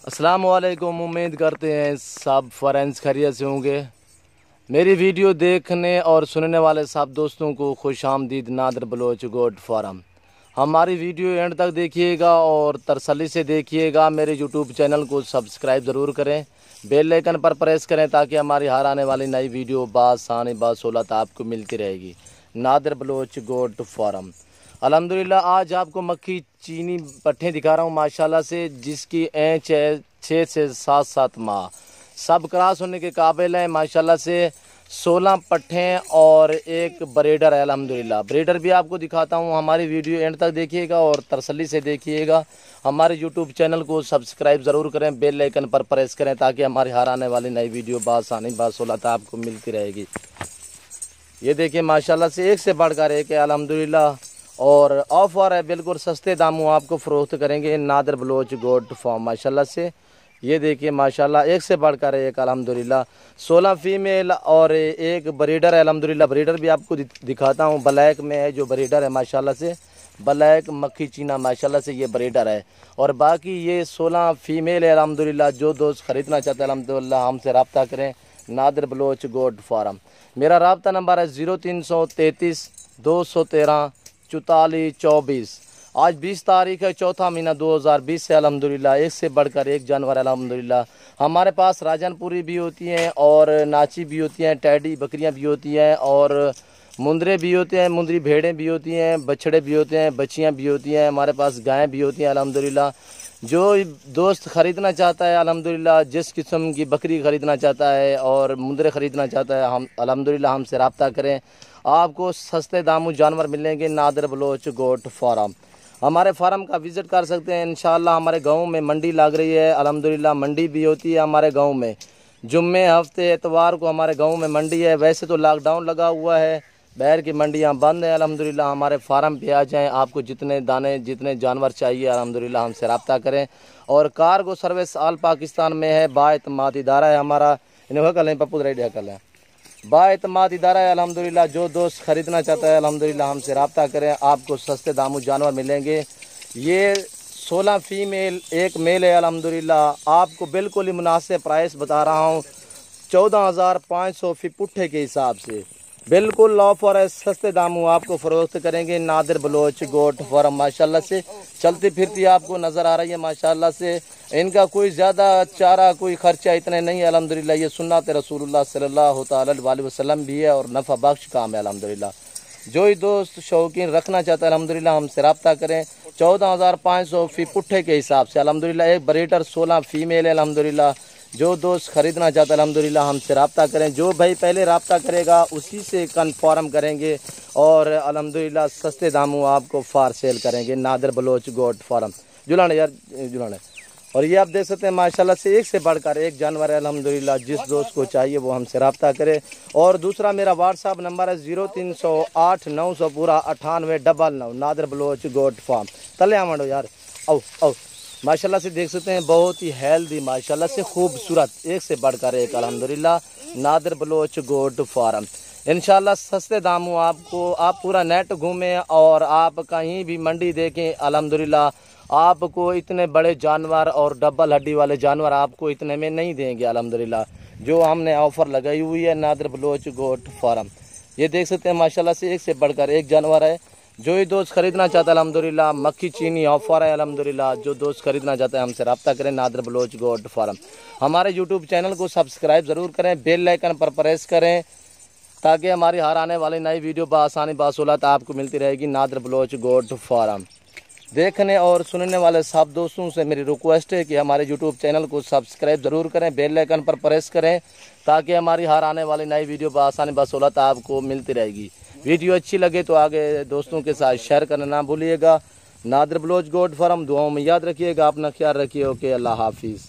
अस्सलाम वालेकुम। उम्मीद करते हैं सब फ्रेंड्स खैरियत से होंगे। मेरी वीडियो देखने और सुनने वाले सब दोस्तों को खुश आमदीद नादर बलोच गोट फार्म। हमारी वीडियो एंड तक देखिएगा और तसल्ली से देखिएगा। मेरे यूट्यूब चैनल को सब्सक्राइब ज़रूर करें, बेल आइकन पर प्रेस करें ताकि हमारी हर आने वाली नई वीडियो बासानी बासहूलत आपको मिलती रहेगी। Nadir Baloch goat farm. अल्हम्दुलिल्लाह आज आपको मक्खी चीनी पट्ठे दिखा रहा हूँ माशाल्लाह से, जिसकी एंच है 6 से 7 माह, सब क्रॉस होने के काबिल हैं माशाल्लाह से। 16 पट्ठे और एक ब्रीडर है अल्हम्दुलिल्लाह। ब्रीडर भी आपको दिखाता हूँ। हमारी वीडियो एंड तक देखिएगा और तसल्ली से देखिएगा। हमारे यूट्यूब चैनल को सब्सक्राइब ज़रूर करें, बेल आइकन पर प्रेस करें ताकि हमारी हर आने वाली नई वीडियो बासानी बासहूलत आपको मिलती रहेगी। ये देखिए माशाल्लाह से एक से बढ़कर एक है अल्हम्दुलिल्लाह, और ऑफर है, बिल्कुल सस्ते दामों आपको फ़रोख्त करेंगे नादर बलोच गोट फार्म माशाल्लाह से। ये देखिए माशाल्लाह एक से बढ़कर एक अल्हम्दुलिल्लाह। 16 फीमेल और एक ब्रीडर है अल्हम्दुलिल्लाह। ब्रीडर भी आपको दिखाता हूँ। ब्लैक में है जो ब्रीडर है माशाल्लाह से, ब्लैक मक्खी चीना माशाल्लाह से ये ब्रीडर है। और बाकी ये 16 फीमेल है अल्हम्दुलिल्लाह। जो दोस्त ख़रीदना चाहते हैं अल्हम्दुलिल्लाह हमसे रब्ता करें नादर बलोच गोट फार्म। मेरा रब्ता नंबर है 0333 213 4424। आज 20 तारीख है, चौथा महीना 2020 से अल्हम्दुलिल्लाह एक से बढ़कर एक जानवर अल्हम्दुलिल्लाह। हमारे पास राजनपुरी भी होती हैं और नाची भी होती हैं, टैडी बकरियां भी होती हैं और मुंदरे भी होते हैं, मुंदरी भेड़ें भी होती हैं, बछड़े भी होते हैं, बच्चियां भी होती हैं। हमारे पास गायें भी होती हैं अल्हम्दुलिल्लाह। जो दोस्त ख़रीदना चाहता है अल्हम्दुलिल्लाह, जिस किस्म की बकरी ख़रीदना चाहता है और मुंदरे ख़रीदना चाहता है, हम अल्हम्दुलिल्लाह हमसे रब्ता करें। आपको सस्ते दामों जानवर मिलेंगे नादर बलोच गोट फार्म। हमारे फार्म का विज़िट कर सकते हैं इंशाअल्लाह। हमारे गांव में मंडी लग रही है अल्हम्दुलिल्लाह, मंडी भी होती है हमारे गांव में। जुम्मे हफ्ते एतवार को हमारे गांव में मंडी है। वैसे तो लॉकडाउन लगा हुआ है, बैर की मंडियां बंद हैं अल्हम्दुलिल्लाह। हमारे फार्म पे आ जाएं, आपको जितने दाने जितने जानवर चाहिए अल्हम्दुलिल्लाह हमसे रब्ता करें। और कार्गो सर्विस आल पाकिस्तान में है, बाएतमाद इदारा है हमारा। इन्हें कल है पप्पू रेडिया कल है, बाएतमाद इदारा है अल्हम्दुलिल्लाह। जो दोस्त ख़रीदना चाहता है अल्हम्दुलिल्लाह हमसे रब्ता करें, आपको सस्ते दामों जानवर मिलेंगे। ये 16 फीमेल एक मेल है अल्हम्दुलिल्लाह। आपको बिल्कुल ही मुनासिब प्राइस बता रहा हूँ, 14,500 फी पुट्ठे के हिसाब से बिल्कुल ऑफर है। सस्ते दामों आपको फ़रोख्त करेंगे नादर बलोच गोट फार्म माशाल्लाह से। चलती फिरती आपको नज़र आ रही है माशाल्लाह से। इनका कोई ज़्यादा चारा कोई ख़र्चा इतने नहीं है अल्हम्दुलिल्लाह। ये सुन्नत रसूलुल्लाह सल्लल्लाहु अलैहि वसल्लम भी है और नफ़ा बख्श काम है अल्हम्दुलिल्लाह। जो ही दोस्त शौकीन रखना चाहता है अल्हम्दुलिल्लाह हमसे रब्ता करें। 14,500 फी पुट्ठे के हिसाब से अल्हम्दुलिल्लाह। एक ब्रीडर 16 फीमेल है अल्हम्दुलिल्लाह। जो दोस्त ख़रीदना चाहता है अल्हम्दुलिल्लाह हमसे रब्ता करें। जो भाई पहले रब्ता करेगा उसी से कन्फर्म करेंगे और अल्हम्दुलिल्लाह सस्ते दामों आपको फार सेल करेंगे नादर बलोच गोट फार्म। जुलाने यार जुलाने। और ये आप देख सकते हैं माशाल्लाह से एक से बढ़कर एक जानवर है अल्हम्दुलिल्लाह। जिस दोस्त को चाहिए वो हमसे रब्ता करे। और दूसरा मेरा व्हाट्सअप नंबर है 0308 900 पूरा 9899 नादर बलोच गोट फार्म। तले आमंडो यार आओ आओ। माशाल्लाह से देख सकते हैं बहुत ही हेल्दी माशाल्लाह से खूबसूरत एक से बढ़कर एक अल्हम्दुलिल्लाह नादर बलोच गोट फार्म। इंशाल्लाह सस्ते दामों आपको, आप पूरा नेट घूमें और आप कहीं भी मंडी देखें अल्हम्दुलिल्लाह, आपको इतने बड़े जानवर और डबल हड्डी वाले जानवर आपको इतने में नहीं देंगे अल्हम्दुलिल्लाह। जो हमने ऑफ़र लगाई हुई है नादर बलोच गोट फार्म। ये देख सकते हैं माशाल्लाह से एक से बढ़कर एक जानवर है। जो ही दोस्त ख़रीदना चाहता है अल्हम्दुलिल्लाह मक्खी चीनी ऑफ़र है अल्हम्दुलिल्लाह। जो दोस्त ख़रीदना चाहता है हमसे रब्ता करें नादर बलोच गोट फार्म। हमारे यूट्यूब चैनल को सब्सक्राइब ज़रूर करें, बेल आइकन पर प्रेस करें ताकि हमारी हर आने वाली नई वीडियो बासानी बासहूलत आपको मिलती रहेगी नादर बलोच गोट फार्म। देखने और सुनने वाले सब दोस्तों से मेरी रिक्वेस्ट है कि हमारे यूट्यूब चैनल को सब्सक्राइब ज़रूर करें, बेल आइकन पर प्रेस करें ताकि हमारी हर आने वाली नई वीडियो बासानी बासहूलत आपको मिलती रहेगी। वीडियो अच्छी लगे तो आगे दोस्तों के साथ शेयर करना ना भूलिएगा। नादर बलोच गोट फार्म दुआओं में याद रखिएगा। अपना ख्याल रखिए। ओके, अल्लाह हाफिज़।